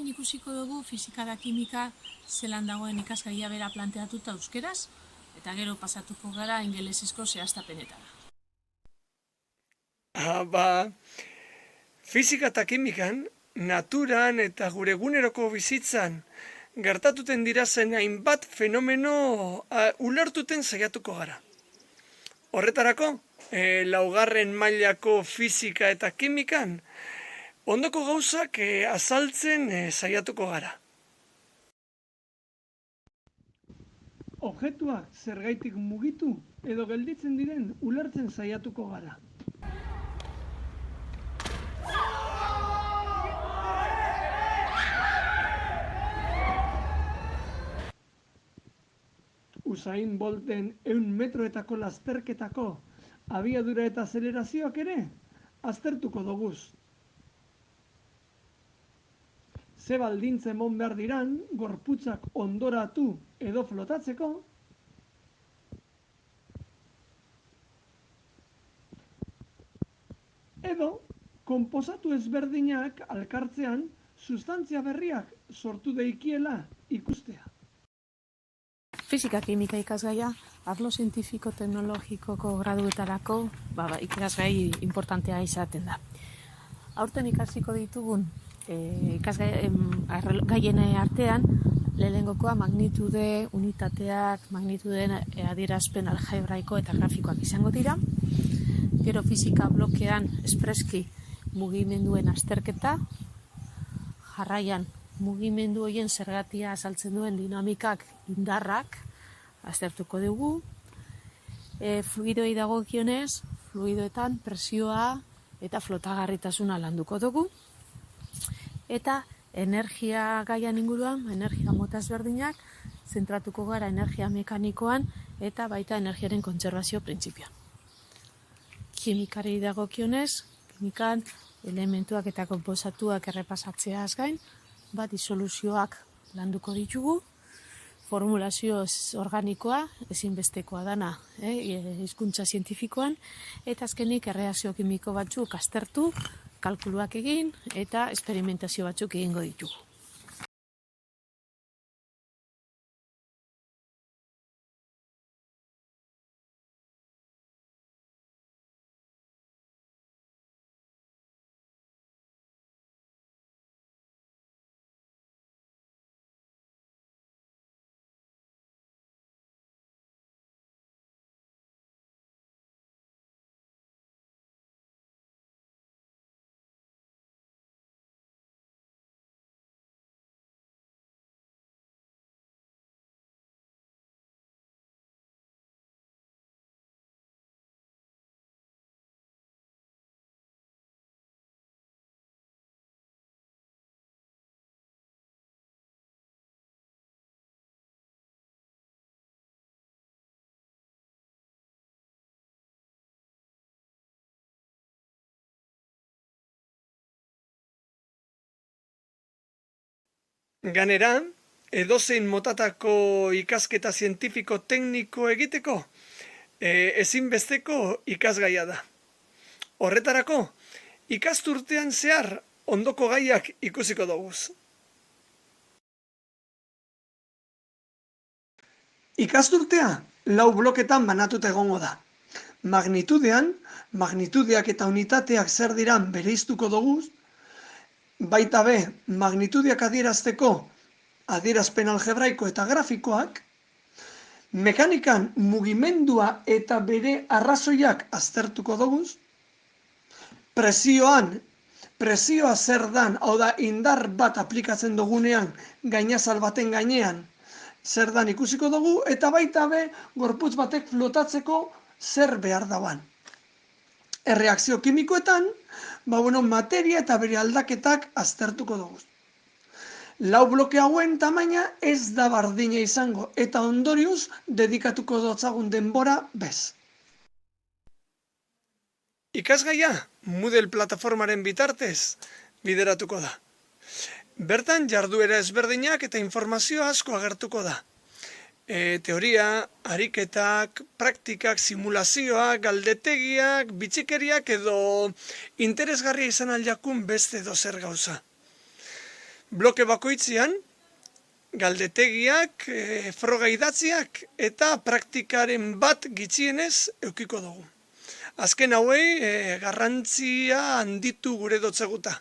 ikusiko dugu fisika da kimika zelan dagoen ikasgaia bera planteatuta euskeraz, eta gero pasatuko gara ingelesezko zehaztapenetara. Fisika eta kimikan, naturan eta gure eguneroko bizitzan gertatuten dira zen hainbat fenomeno ulertuten saiatuko gara. Horretarako, laugarren mailako fisika eta kimikan, ondoko gauzak azaltzen saiatuko gara. Objektuak zergaitik mugitu edo gelditzen diren ulertzen saiatuko gara. Usain Bolten 100 metroetako lasterketako abiadura eta azelerazioak ere aztertuko doguz. Ze baldintza emon behar diran gorputzak ondoratu edo flotatzeko, edo konposatu ezberdinak alkartzean sustantzia berriak sortu deikiela ikustea. Fisika kimika ikasgaia, arlo zientifiko-teknologikoko graduetarako ikasgai importantea izaten da. Aurten ikasiko ditugun gaien artean, lehenengokoa magnitude, unitateak, magnitudeen adierazpen algebraiko eta grafikoak izango dira. Gero fisika blokean espreski mugimenduen azterketa, jarraian mugimendu horien zergatia azaltzen duen dinamikak, indarrak aztertuko dugu. Fluidoei dagokionez, fluidoetan presioa eta flotagarritasuna landuko dugu. Eta energia gaian inguruan, energia mota ezberdinak, zentratuko gara energia mekanikoan eta baita energiaren kontserbazio printzipioan. Kimikari dagokionez, kimikan elementuak eta konposatuak errepasatzeaz gain, disoluzioak landuko ditugu, formulazio organikoa, ezinbestekoa dana hizkuntza zientifikoan, eta azkenik erreakzio kimiko batzuk aztertu, kalkuluak egin eta esperimentazio batzuk egingo ditugu. Ganera, edozein motatako ikasketa zientifiko-tekniko egiteko, ezinbesteko ikasgaia da. Horretarako, ikasturtean zehar ondoko gaiak ikusiko doguz. Ikasturtea 4 bloketan banatuta egongo da. Magnitudean, magnitudeak eta unitateak zer diran bereiztuko doguz, baita be, magnitudeak adierazteko adierazpen algebraiko eta grafikoak, mekanikan mugimendua eta bere arrazoiak aztertuko doguz, presioa zer dan, hau da indar bat aplikatzen dugunean gainazal baten gainean zer dan ikusiko dugu, eta baita be, gorputz batek flotatzeko zer behar daban. Erreakzio kimikoetan, materia eta bere aldaketak aztertuko dugu. 4 bloke hauen tamaina ez da bardina izango, eta ondorioz dedikatuko dotzagun denbora bez. Ikasgaia Moodle plataformaren bitartez bideratuko da. Bertan jarduera ezberdinak eta informazio asko agertuko da. Teoria, ariketak, praktikak, simulazioak, galdetegiak, bitxikeriak edo interesgarria izan aljakun beste edo zer gauza. bloke bakoitzean, galdetegiak, froga idatziak eta praktikaren bat gitxienez eukiko dugu. Azken hauei garrantzia handitu gure dotzeguta.